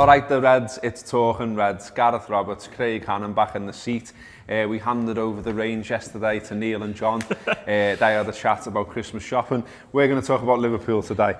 All right, the Reds, it's talking Reds. Gareth Roberts, Craig Hannon back in the seat. We handed over the reins yesterday to Neil and John. They had a chat about Christmas shopping. We're going to talk about Liverpool today.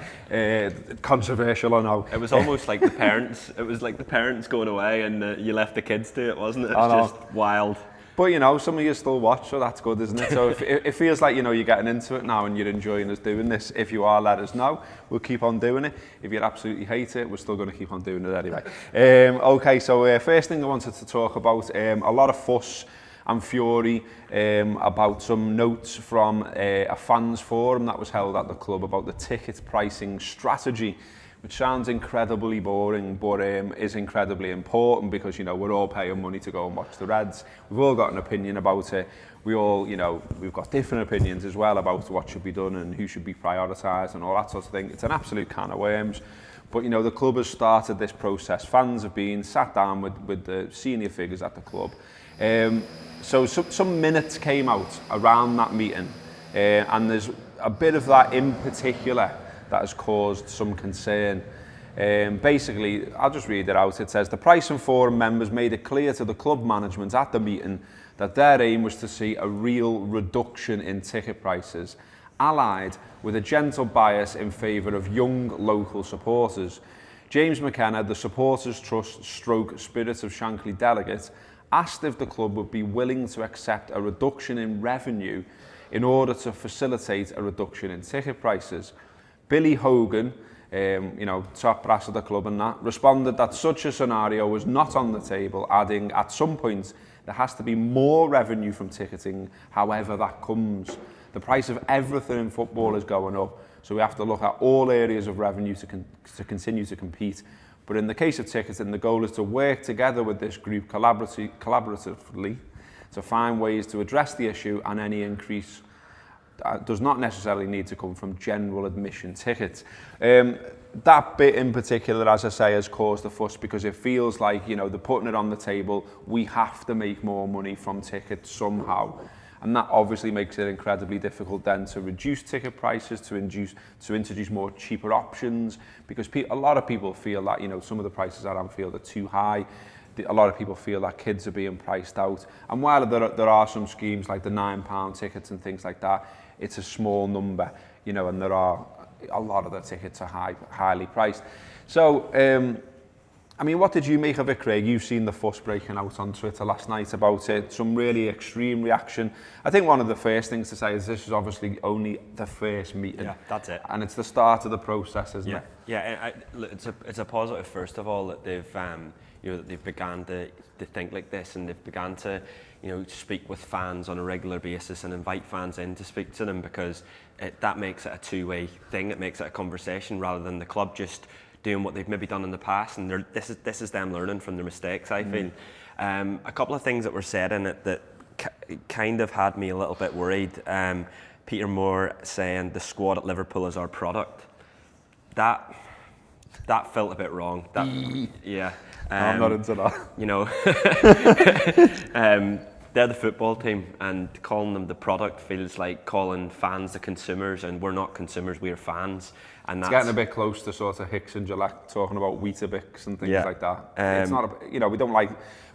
Controversial, I know. It was almost like the parents. It was like the parents going away and you left the kids to it, wasn't it? It's just wild. But, you know, some of you still watch, so that's good, isn't it? So if it feels like, you know, you're getting into it now and you're enjoying us doing this, if you are, let us know. We'll keep on doing it. If you absolutely hate it, we're still going to keep on doing it anyway. Okay, so first thing I wanted to talk about, a lot of fuss and fury about some notes from a fans forum that was held at the club about the ticket pricing strategy, which sounds incredibly boring, but is incredibly important because, you know, we're all paying money to go and watch the Reds. We've all got an opinion about it. We all, you know, we've got different opinions as well about what should be done and who should be prioritised and all that sort of thing. It's an absolute can of worms. But, you know, the club has started this process. Fans have been sat down with the senior figures at the club. So some minutes came out around that meeting, and there's a bit of that in particular that has caused some concern. Basically, I'll just read it out. It says, the Pricing Forum members made it clear to the club management at the meeting that their aim was to see a real reduction in ticket prices, allied with a gentle bias in favour of young local supporters. James McKenna, the Supporters Trust Spirit of Shankly delegate, asked if the club would be willing to accept a reduction in revenue in order to facilitate a reduction in ticket prices. Billy Hogan, you know, top brass of the club and that, responded that such a scenario was not on the table, adding, at some point, there has to be more revenue from ticketing, however that comes. The price of everything in football is going up, so we have to look at all areas of revenue to continue to compete. But in the case of ticketing, the goal is to work together with this group collaboratively to find ways to address the issue, and any increase does not necessarily need to come from general admission tickets. That bit in particular, as I say, has caused a fuss because it feels like, you know, they're putting it on the table. We have to make more money from tickets somehow. And that obviously makes it incredibly difficult then to reduce ticket prices, to introduce more cheaper options, because a lot of people feel that, you know, some of the prices at Anfield are too high. A lot of people feel that kids are being priced out. And while there are some schemes like the £9 tickets and things like that, it's a small number, you know, and there are a lot of the tickets are highly priced. So, I mean, what did you make of it, Craig? You've seen the fuss breaking out on Twitter last night about it, some really extreme reaction. I think one of the first things to say is this is obviously only the first meeting. Yeah, that's it. And it's the start of the process, isn't it? Yeah, it's a positive, first of all, that they've you know, that they've begun to think like this, and they've begun to, you know, speak with fans on a regular basis and invite fans in to speak to them, because that makes it a two-way thing. It makes it a conversation rather than the club just doing what they've maybe done in the past, and this is them learning from their mistakes, I feel. A couple of things that were said in it that kind of had me a little bit worried. Peter Moore saying the squad at Liverpool is our product. That felt a bit wrong. Yeah. I'm not into that. You know, they're the football team, and calling them the product feels like calling fans the consumers, and we're not consumers, we are fans. And it's getting a bit close to sort of Hicks and Gillette talking about Weetabix and things like that. It's not, you know, we don't like,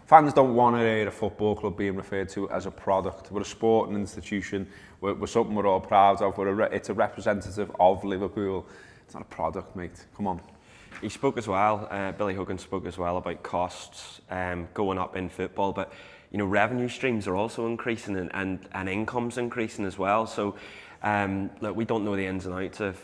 fans don't want to hear a football club being referred to as a product. We're a sporting institution. We're something we're all proud of. It's a representative of Liverpool. It's not a product, mate. Come on. He spoke as well, Billy Hogan spoke as well about costs going up in football, but, you know, revenue streams are also increasing, and income's increasing as well. So look, we don't know the ins and outs of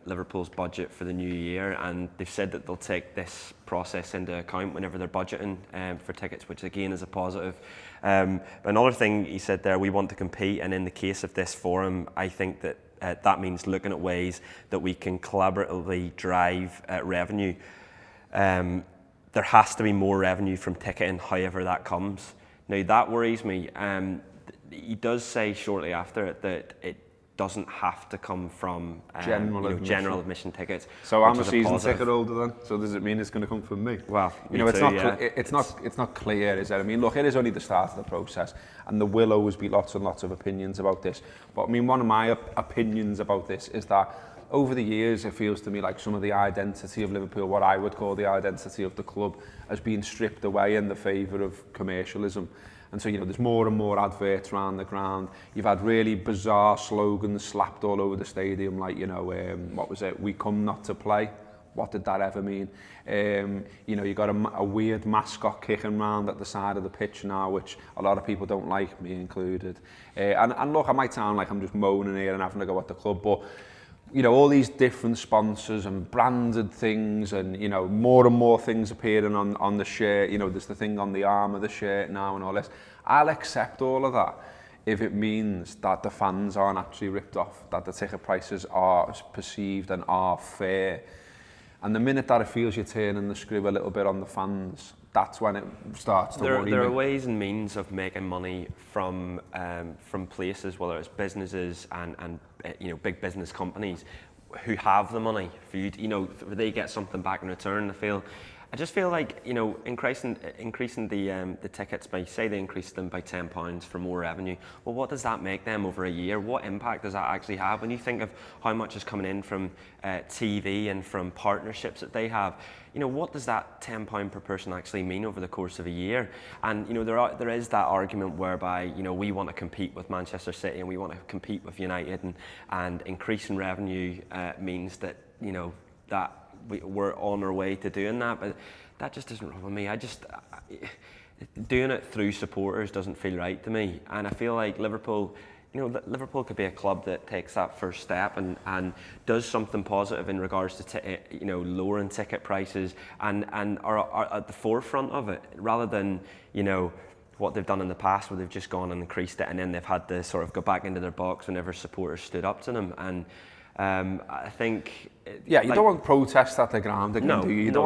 Liverpool's budget for the new year, and they've said that they'll take this process into account whenever they're budgeting for tickets, which again is a positive. But another thing he said there, we want to compete, and in the case of this forum, I think that that means looking at ways that we can collaboratively drive revenue. There has to be more revenue from ticketing, however that comes. Now that worries me. He does say shortly after it that it doesn't have to come from general admission tickets. So I'm a season ticket holder then. So does it mean it's going to come from me? Well, you know, it's not clear, is it? I mean, look, it is only the start of the process, and there will always be lots and lots of opinions about this. But I mean, one of my opinions about this is that over the years, it feels to me like some of the identity of Liverpool, what I would call the identity of the club, has been stripped away in the favour of commercialism. And so, you know, there's more and more adverts around the ground. You've had really bizarre slogans slapped all over the stadium, like, you know, what was it? We come not to play. What did that ever mean? You know, you got a weird mascot kicking around at the side of the pitch now, which a lot of people don't like, me included. And look, I might sound like I'm just moaning here and having a go at the club, but you know, all these different sponsors and branded things, and you know, more and more things appearing on the shirt. You know, there's the thing on the arm of the shirt now and all this. I'll accept all of that if it means that the fans aren't actually ripped off, that the ticket prices are perceived and are fair. And the minute that it feels you're turning the screw a little bit on the fans, that's when it starts to worry me. There are ways and means of making money from places, whether it's businesses and you know, big business companies who have the money for you. You know, they get something back in return. I just feel like, you know, increasing the tickets by, say they increase them by £10 for more revenue. Well, what does that make them over a year? What impact does that actually have? When you think of how much is coming in from TV and from partnerships that they have, you know, what does that £10 per person actually mean over the course of a year? And you know, there is that argument whereby, you know, we want to compete with Manchester City and we want to compete with United, and increasing revenue means that, you know, that we're on our way to doing that, but that just doesn't run with me. Doing it through supporters doesn't feel right to me, and I feel like Liverpool, you know, Liverpool could be a club that takes that first step and does something positive in regards to you know, lowering ticket prices and are at the forefront of it, rather than, you know, what they've done in the past where they've just gone and increased it and then they've had to sort of go back into their box whenever supporters stood up to them. And I think, yeah, you don't want protests at the ground again, do you? You don't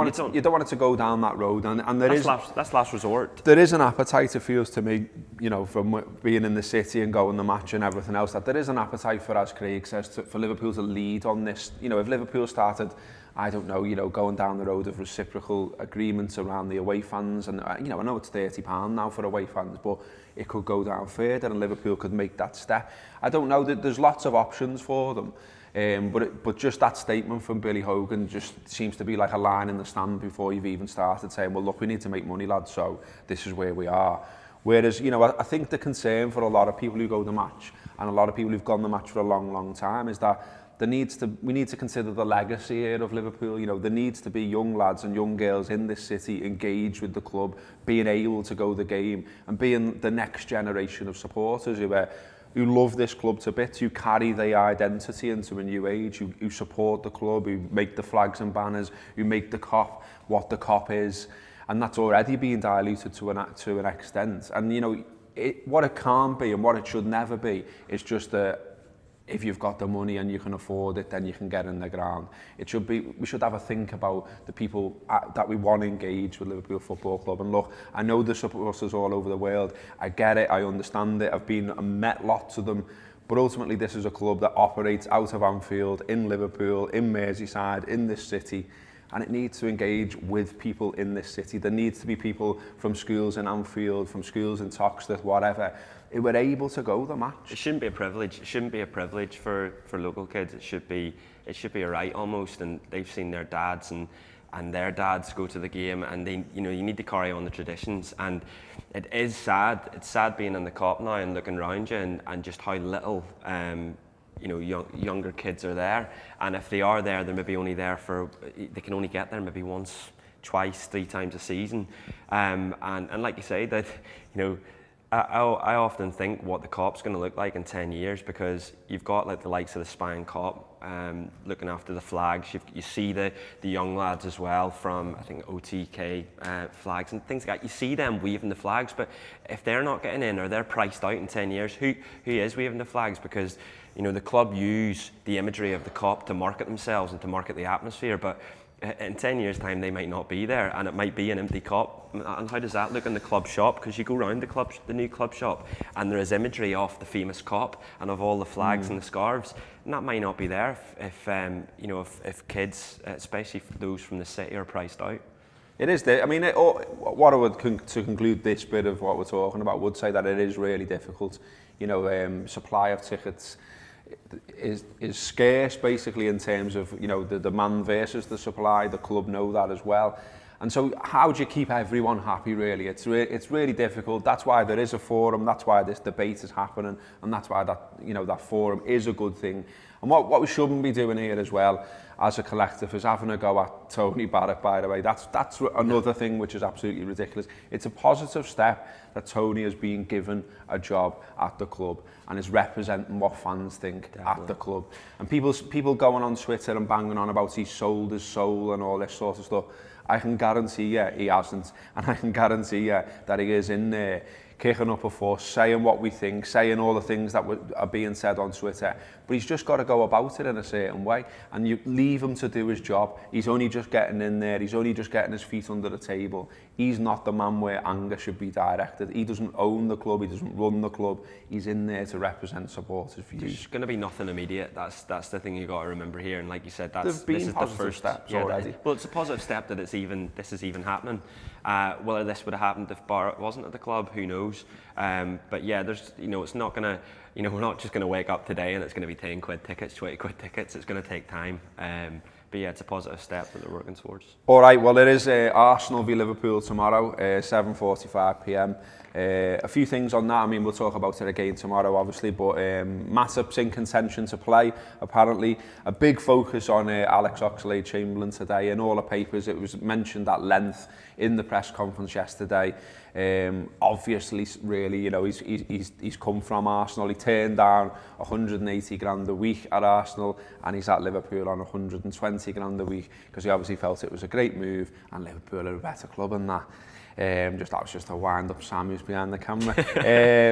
want it to go down that road, and that's last resort. There is an appetite, it feels to me, you know, from being in the city and going the match and everything else, that there is an appetite for, as Craig says, for Liverpool to lead on this. You know, if Liverpool started, I don't know, you know, going down the road of reciprocal agreements around the away fans, and you know, I know it's £30 now for away fans, but it could go down further and Liverpool could make that step. I don't know, there's lots of options for them. But just that statement from Billy Hogan just seems to be like a line in the stand before you've even started saying, well, look, we need to make money, lads, so this is where we are. Whereas, you know, I think the concern for a lot of people who go the match, and a lot of people who've gone the match for a long, long time, is that we need to consider the legacy here of Liverpool. You know, there needs to be young lads and young girls in this city engaged with the club, being able to go the game, and being the next generation of supporters who love this club to bits, who carry their identity into a new age, who support the club, who make the flags and banners, who make the Kop what the Kop is. And that's already being diluted to an extent. And, you know, what it can't be and what it should never be is just if you've got the money and you can afford it, then you can get in the ground. It should be, we should have a think about the people that we want to engage with Liverpool Football Club. And look, I know the supporters all over the world. I get it, I understand it. I've met lots of them. But ultimately, this is a club that operates out of Anfield, in Liverpool, in Merseyside, in this city. And it needs to engage with people in this city. There needs to be people from schools in Anfield, from schools in Toxteth, whatever, who were able to go the match. It shouldn't be a privilege. It shouldn't be a privilege for local kids. It should be a right almost. And they've seen their dads and their dads go to the game, and they, you know, you need to carry on the traditions. And it is sad. It's sad being in the Kop now and looking around you and just how little you know, younger kids are there, and if they are there, they're maybe only there they can only get there maybe once, twice, 3 times a season, and like you say, that, you know, I often think what the Kop's going to look like in 10 years, because you've got like the likes of the Spine Kop looking after the flags. You see the young lads as well from, I think, OTK flags and things like that. You see them waving the flags, but if they're not getting in or they're priced out in 10 years, who is waving the flags? Because, you know, the club use the imagery of the Kop to market themselves and to market the atmosphere, but in 10 years' time they might not be there, and it might be an empty Kop. And how does that look in the club shop? Because you go around the new club shop, and there is imagery of the famous Kop and of all the flags and the scarves, and that might not be there if you know, if kids, especially those from the city, are priced out. It is there. I mean, what I would to conclude this bit of what we're talking about, would say that it is really difficult. You know, supply of tickets. is scarce basically in terms of, you know, the demand versus the supply. The club know that as well. And so how do you keep everyone happy, really? It's really difficult. That's why there is a forum. That's why this debate is happening. And that's why that, you know, that forum is a good thing. And what we shouldn't be doing here as well as a collective is having a go at Tony Barrett, by the way. That's another thing which is absolutely ridiculous. It's a positive step that Tony has been given a job at the club and is representing what fans think at the club. And people going on Twitter and banging on about he's sold his soul and all this sort of stuff. I can guarantee you he hasn't, and I can guarantee you that he is in there kicking up a fuss, saying what we think, saying all the things that are being said on Twitter. But he's just got to go about it in a certain way, and you leave him to do his job. He's only just getting in there. He's only just getting his feet under the table. He's not the man where anger should be directed. He doesn't own the club. He doesn't run the club. He's in there to represent supporters' views. There's going to be nothing immediate. That's the thing you got to remember here. And like you said, this is the first steps already. Well, it's a positive step that this is even happening. Whether this would have happened if Barrett wasn't at the club, who knows? But yeah, there's, you know, it's not going to, you know, we're not just going to wake up today and it's going to be 10 quid tickets, 20 quid tickets. It's going to take time. But yeah, it's a positive step that they're working towards. All right, well, it is Arsenal v Liverpool tomorrow, 7:45 p.m. A few things on that. I mean, we'll talk about it again tomorrow, obviously, but Matip's in contention to play, apparently. A big focus on Alex Oxlade-Chamberlain today. In all the papers, it was mentioned at length in the press conference yesterday. Obviously, really, you know, he's come from Arsenal. He turned down 180 grand a week at Arsenal, and he's at Liverpool on 120 grand a week because he obviously felt it was a great move, and Liverpool are a better club than that. That was just a wind-up Sam who's behind the camera.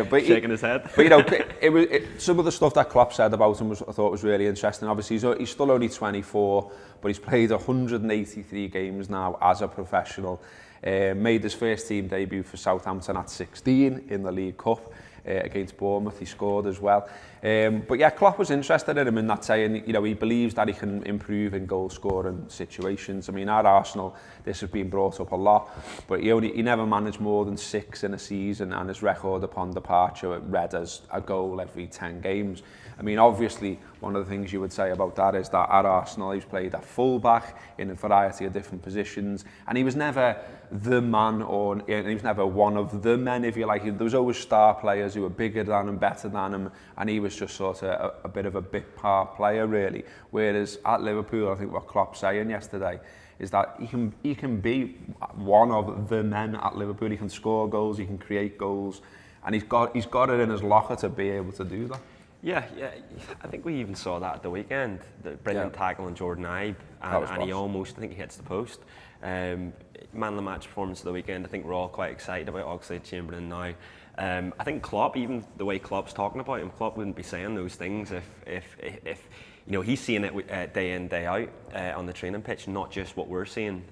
But shaking his head. But, you know, some of the stuff that Klopp said about him I thought was really interesting. Obviously, he's still only 24, but he's played 183 games now as a professional. Made his first team debut for Southampton at 16 in the League Cup. Against Bournemouth, he scored as well. But yeah, Klopp was interested in him in that, saying, you know, he believes that he can improve in goal-scoring situations. I mean, at Arsenal, this has been brought up a lot, but he never managed more than 6 in a season, and his record upon departure read as a goal every 10 games. I mean, obviously, one of the things you would say about that is that at Arsenal, he's played at full-back in a variety of different positions, and he was never the man, or he was never one of the men, if you like. There was always star players who were bigger than him, better than him, and he was just sort of a bit of a bit part player, really. Whereas at Liverpool, I think what Klopp's saying yesterday is that he can be one of the men at Liverpool. He can score goals, he can create goals, and he's got it in his locker to be able to do that. Yeah, I think we even saw that at the weekend. The brilliant tackle on Jordan Ibe, and he almost, I think he hits the post. Man of the match performance of the weekend. I think we're all quite excited about Oxlade-Chamberlain now. I think Klopp, even the way Klopp's talking about him, Klopp wouldn't be saying those things if you know, he's seeing it day in, day out on the training pitch, not just what we're seeing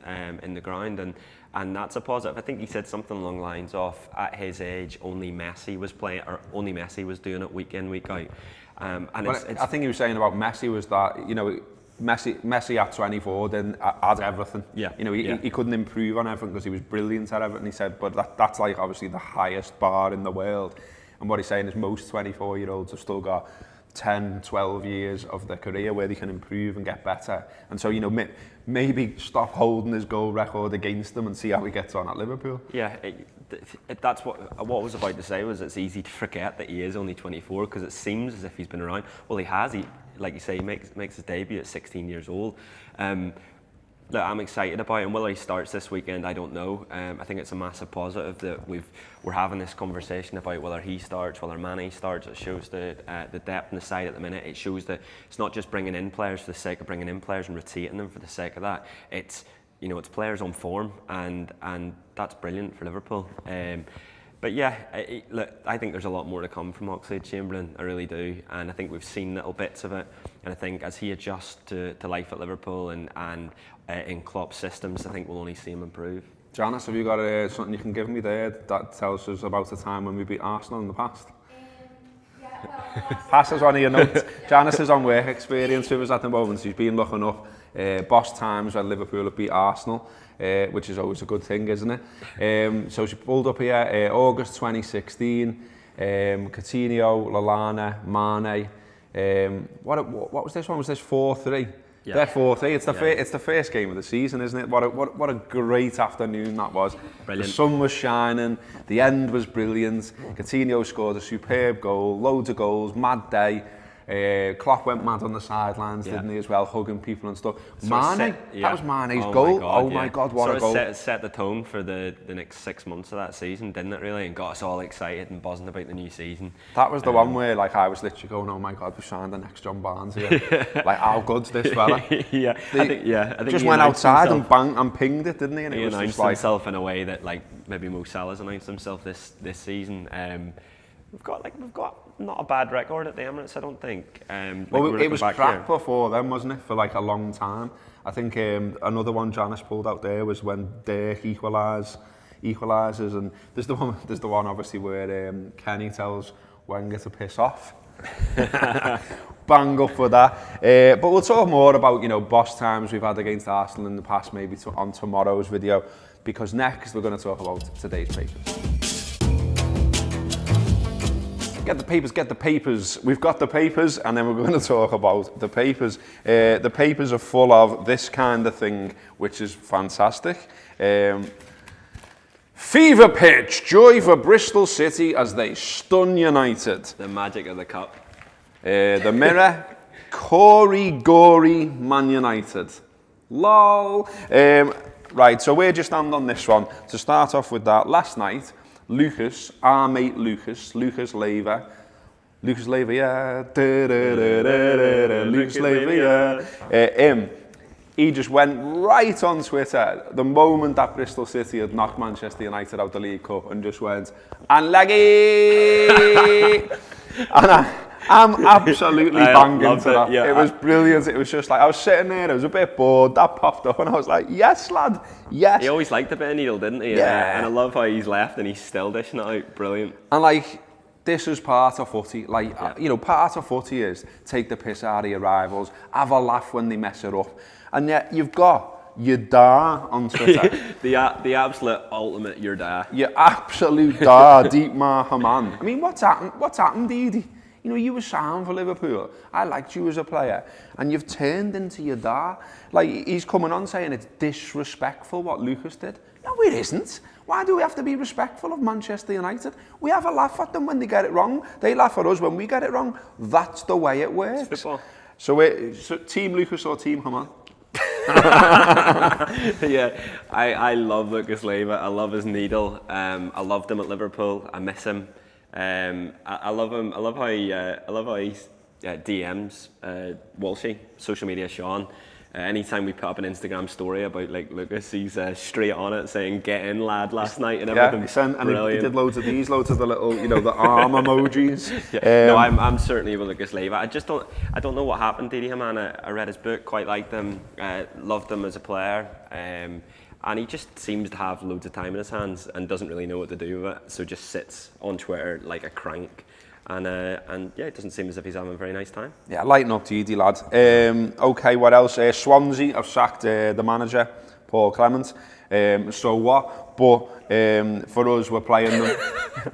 in the ground, and that's a positive. I think he said something along the lines of, at his age, only Messi was playing, or only Messi was doing it week in, week out. And I think he was saying about Messi was that, you know, Messi at 24 then had everything. Yeah. You know, he couldn't improve on everything because he was brilliant at everything. He said, but that's like obviously the highest bar in the world. And what he's saying is most 24-year-olds have still got 10, 12 years of their career where they can improve and get better. And so, you know, maybe stop holding his goal record against them and see how he gets on at Liverpool. Yeah, that's what I was about to say, was it's easy to forget that he is only 24 because it seems as if he's been around. Well, he has. Like you say, he makes his debut at 16 years old. Look, I'm excited about him. Whether he starts this weekend, I don't know. I think it's a massive positive that we're having this conversation about whether he starts, whether Mane starts. It shows the depth in the side at the minute. It shows that it's not just bringing in players for the sake of bringing in players and rotating them for the sake of that. It's, you know, it's players on form, and that's brilliant for Liverpool. But yeah, look, I think there's a lot more to come from Oxlade-Chamberlain, I really do, and I think we've seen little bits of it, and I think as he adjusts to life at Liverpool and in Klopp's systems, I think we'll only see him improve. Janice, have you got something you can give me there that tells us about a time when we beat Arsenal in the past? Pass us on your notes. Janice is on work experience with us at the moment. She's been looking up boss times when Liverpool have beat Arsenal, which is always a good thing, isn't it? So she pulled up here August 2016. Coutinho, Lallana, Mane, What was this one? Was this 4-3? Yeah. They're 4-3. It's the first game of the season, isn't it? What a great afternoon that was. Brilliant. The sun was shining. The end was brilliant. Coutinho scored a superb goal. Loads of goals. Mad day. Klopp went mad on the sidelines, didn't he, as well, hugging people and stuff. Mane, that was Mane's goal. My God, what a goal. Set the tone for the next 6 months of that season, didn't it, really? And got us all excited and buzzing about the new season. That was the one where, like, I was literally going, oh my God, we signed the next John Barnes here. Like, how good's this fella? I think just went outside and banged and pinged it, didn't he? And he was announced just himself in a way that, like, maybe Mo Salah's announced himself this season. We've got not a bad record at the Emirates, I don't think. Well, it was crap before then, wasn't it, for like a long time? I think another one Janice pulled out there was when Dirk equalises, and there's the one obviously where Kenny tells Wenger to piss off. Bang up for that. But we'll talk more about, boss times we've had against Arsenal in the past, maybe on tomorrow's video, because next we're going to talk about today's papers. Get the papers. We've got the papers, and then we're going to talk about the papers. The papers are full of this kind of thing, which is fantastic. Fever pitch, joy for Bristol City as they stun United. The magic of the cup. The Mirror, Corey Gory, Man United. Lol. Right, so where do you stand on this one? To start off with that, last night, Lucas, our mate Lucas Leiva, yeah. Lucas Leiva, yeah. He just went right on Twitter the moment that Bristol City had knocked Manchester United out the League Cup and just went, unlucky! And I'm absolutely banging to that. Yeah. It was brilliant. It was just like, I was sitting there, I was a bit bored, that popped up and I was like, yes lad, yes. He always liked a bit of needle, didn't he? Yeah. And I love how he's left and he's still dishing it out. Brilliant. And like, this is part of footy. Like, part of footy is take the piss out of your rivals, have a laugh when they mess it up. And yet you've got your da on Twitter. the absolute ultimate your da. Your absolute da, Didi Hamann. I mean, what's happened, Didi? You were signed for Liverpool. I liked you as a player. And you've turned into your da. Like, he's coming on saying it's disrespectful what Lucas did. No, it isn't. Why do we have to be respectful of Manchester United? We have a laugh at them when they get it wrong. They laugh at us when we get it wrong. That's the way it works. Football. So Team Lucas or Team Hamann? Yeah, I love Lucas Leiva. I love his needle. I loved him at Liverpool. I miss him. I love him. I love how he DMs Walshy, social media Sean. Anytime we put up an Instagram story about like Lucas, he's straight on it saying "Get in, lad!" last night and everything. And he did loads of the little, the arm emojis. No, I'm certainly with Lucas Leiva. I don't know what happened. Didi Hamann, I read his book, quite liked him, loved him as a player. And he just seems to have loads of time in his hands and doesn't really know what to do with it. So just sits on Twitter like a crank. And yeah, it doesn't seem as if he's having a very nice time. Yeah, lighten up, Didi, lad. Okay, what else? Swansea have sacked the manager, Paul Clement. So what? But for us, we're playing them.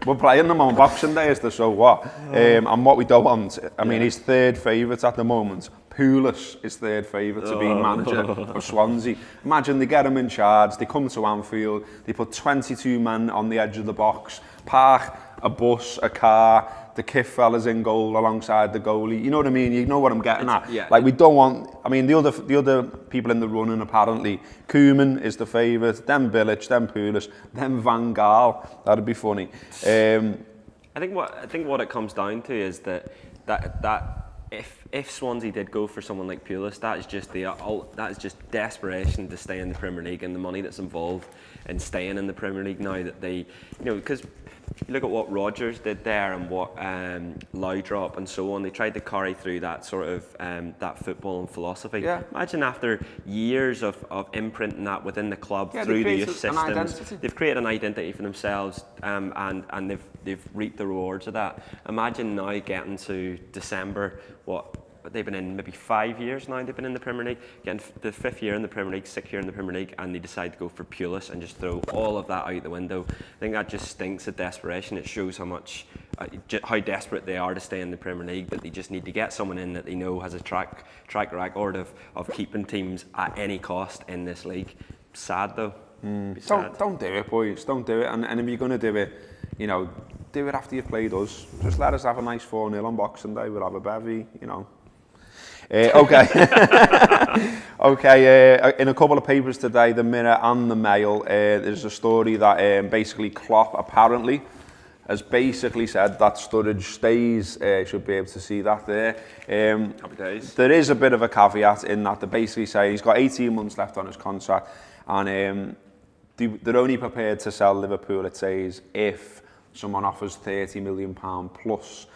We're playing them on Boxing Day as the so what. And what we don't want, I mean, he's third favourite at the moment. Pulis is third favourite to be manager of Swansea. Imagine they get him in charge, they come to Anfield, they put 22 men on the edge of the box, park a bus, a car, the Kiff fellas in goal alongside the goalie. You know what I mean? You know what I'm getting at? Yeah. Like, we don't want... I mean, the other people in the running, apparently, Koeman is the favourite, then Bilic, then Pulis, then Van Gaal. That'd be funny. I think what it comes down to is that if Swansea did go for someone like Pulis, that is just desperation to stay in the Premier League and the money that's involved in staying in the Premier League now that they, because you look at what Rodgers did there and what Laudrup and so on, they tried to carry through that sort of that football and philosophy. Yeah. Imagine after years of imprinting that within the club through the youth systems, they've created an identity for themselves and they've reaped the rewards of that. Imagine now getting to December, but they've been in maybe 5 years now. They've been in the Premier League, getting the 5th year in the Premier League, 6th year in the Premier League, and they decide to go for Pulis and just throw all of that out the window. I think that just stinks of desperation. It shows how much, how desperate they are to stay in the Premier League, that they just need to get someone in that they know has a track record of keeping teams at any cost in this league. Sad though. Don't do it, boys. Don't do it. And if you're going to do it, you know, do it after you've played us. Just let us have a nice 4-0 on Boxing Day. We'll have a bevy, you know. Okay. Okay, in a couple of papers today, the Mirror and the Mail, there's a story that basically Klopp apparently has basically said that Sturridge stays. Should be able to see that there. Happy days. There is a bit of a caveat in that they basically say he's got 18 months left on his contract, and they're only prepared to sell Liverpool, it says, if someone offers £30 million plus,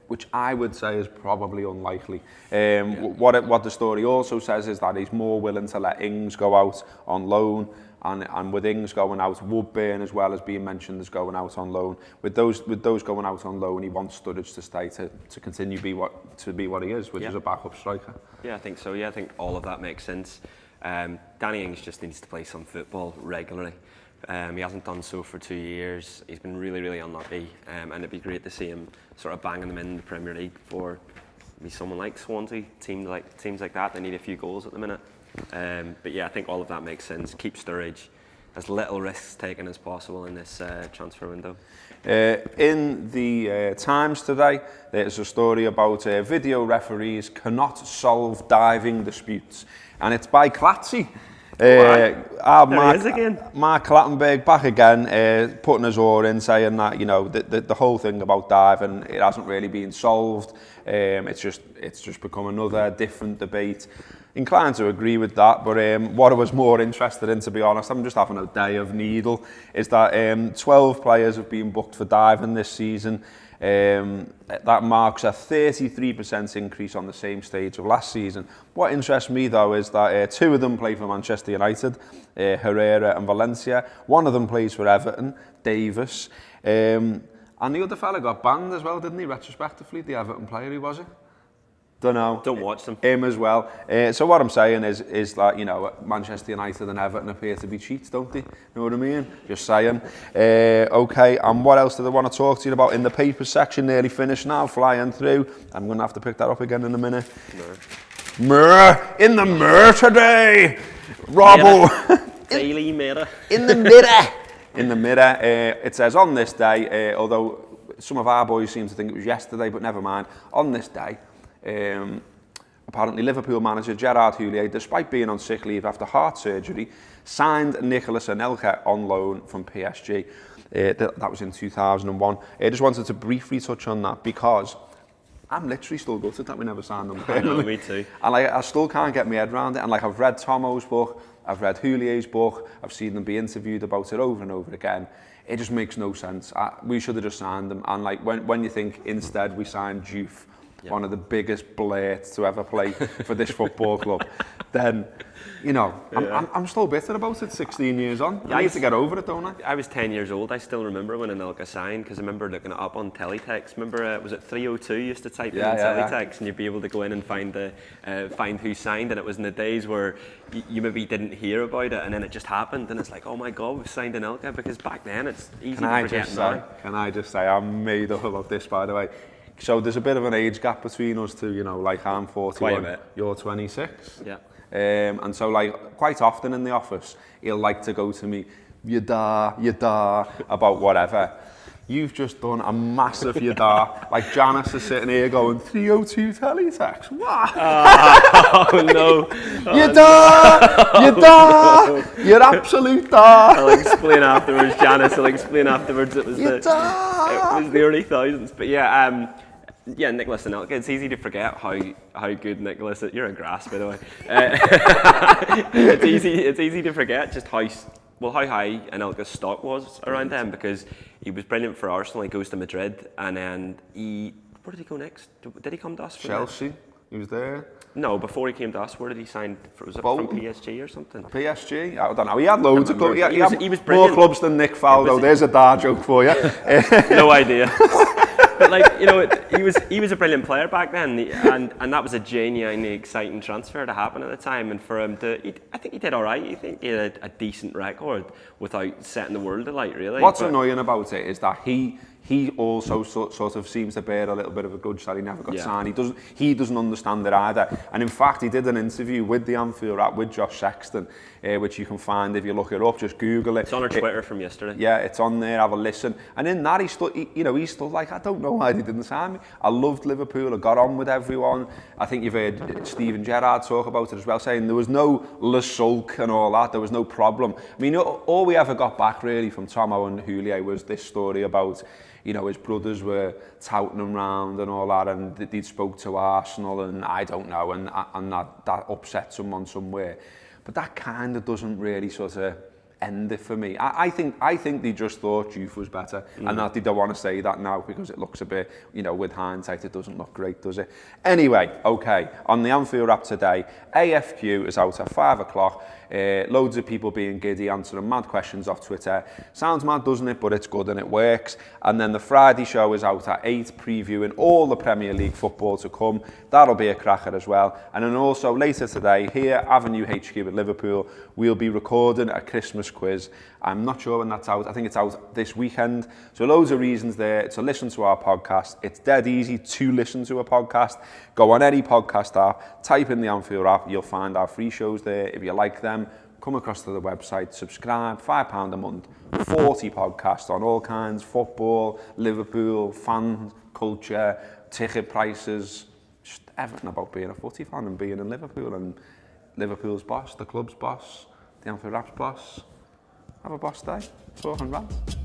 which I would say is probably unlikely. What the story also says is that he's more willing to let Ings go out on loan, and with Ings going out, Woodburn as well as being mentioned as going out on loan. With those going out on loan, he wants Sturridge to stay to continue to be what he is, which is a backup striker. Yeah, I think so. Yeah, I think all of that makes sense. Danny Ings just needs to play some football regularly. He hasn't done so for 2 years. He's been really, really unlucky, and it'd be great to see him sort of banging them in the Premier League for maybe someone like Swansea, teams like that. They need a few goals at the minute. But yeah, I think all of that makes sense. Keep Sturridge, as little risks taken as possible in this transfer window. In the Times today, there's a story about video referees cannot solve diving disputes, and it's by Clatzy. Mark Clattenburg back again, putting his oar in, saying that, you know, the whole thing about diving, it hasn't really been solved. It's just become another different debate. Inclined to agree with that, but what I was more interested in, to be honest, I'm just having a day of needle, is that 12 players have been booked for diving this season. That marks a 33% increase on the same stage of last season. What interests me though is that 2 of them play for Manchester United, Herrera and Valencia. One of them plays for Everton, Davis. And the other fella got banned as well, didn't he, retrospectively, the Everton player, who was it? Don't know. Don't watch them. Him as well. So what I'm saying is that, you know, Manchester United and Everton appear to be cheats, don't they? Know what I mean? Just saying. Okay, and what else did I want to talk to you about in the paper section? Nearly finished now, flying through. I'm going to have to pick that up again in a minute. Mirror. In the Mirror today. Robbo. Daily Mirror. In the Mirror. In the Mirror. It says on this day, although some of our boys seem to think it was yesterday, but never mind. On this day, apparently Liverpool manager Gerard Houllier, despite being on sick leave after heart surgery, signed Nicolas Anelka on loan from PSG. That was in 2001. I just wanted to briefly touch on that because I'm literally still gutted that we never signed them. I know, me too. And I still can't get my head around it. And I've read Tomo's book, I've read Houlier's book, I've seen them be interviewed about it over and over again. It just makes no sense. We should have just signed them. And when you think instead we signed Juve, one of the biggest blades to ever play for this football club, then, you know, I'm still bitter about it 16 years on. I need to get over it, don't I? I was 10 years old. I still remember when Anelka signed, because I remember looking it up on teletext. Remember, was it 302 you used to type in teletext, and you'd be able to go in and find who signed, and it was in the days where you maybe didn't hear about it, and then it just happened, and it's like, oh my God, we've signed Anelka, because back then it's easy to forget now. Can I just say, I'm made up about this, by the way. So there's a bit of an age gap between us two, you know, like I'm 41, you're 26. Yeah. And so like quite often in the office, he'll like to go to me, you da, about whatever. You've just done a massive yada. Like Janice is sitting here going, 302 teletext, what? Oh no. You're absolute da. I'll explain afterwards, Janice, it was the early thousands. But yeah, Nicolas Anelka, it's easy to forget how good Nicolas is. You're a grass, by the way. It's easy to forget just how high Anelka's stock was around then, because he was brilliant for Arsenal. He goes to Madrid, and then where did he go next? Did he come to us? Chelsea. He was there. No, before he came to us, where did he sign? Was it from PSG or something? PSG? I don't know. He had loads of clubs. He was brilliant. More clubs than Nick Faldo. There's a dar joke for you. No idea. But like, you know, he was a brilliant player back then, and that was a genuinely exciting transfer to happen at the time. And for him I think he did all right. I think he had a decent record without setting the world alight, really. What's annoying about it is that he also sort of seems to bear a little bit of a grudge that he never got signed. He doesn't understand it either. And in fact, he did an interview with the Anfield Wrap with Josh Sexton, which you can find if you look it up. Just Google it. It's on our Twitter from yesterday. Yeah, it's on there. Have a listen. And in that, he's still like, I don't know why they didn't sign me. I loved Liverpool. I got on with everyone. I think you've heard Steven Gerrard talk about it as well, saying there was no le sulk and all that. There was no problem. I mean, all we ever got back really from Tomo and Houllier was this story about, you know, his brothers were touting him round and all that, and they'd spoke to Arsenal, and I don't know, and that upset someone somewhere. But that kind of doesn't really sort of end it for me. I think they just thought Juve was better, and that they don't want to say that now because it looks a bit, you know, with hindsight, it doesn't look great, does it? Anyway, okay, on the Anfield Wrap today, AFQ is out at 5 o'clock. Loads of people being giddy, answering mad questions off Twitter. Sounds mad, doesn't it? But it's good and it works. And then the Friday show is out at 8, previewing all the Premier League football to come. That'll be a cracker as well. And then also later today, here, Avenue HQ at Liverpool, we'll be recording a Christmas quiz. I'm not sure when that's out. I think it's out this weekend. So loads of reasons there to listen to our podcast. It's dead easy to listen to a podcast. Go on any podcast app, type in the Anfield app. You'll find our free shows there. If you like them, come across to the website, subscribe, £5 a month, 40 podcasts on all kinds, football, Liverpool, fan culture, ticket prices, just everything about being a footy fan and being in Liverpool, and Liverpool's boss, the club's boss, the Anfield Wrap's boss. Have a boss day. Talking rants.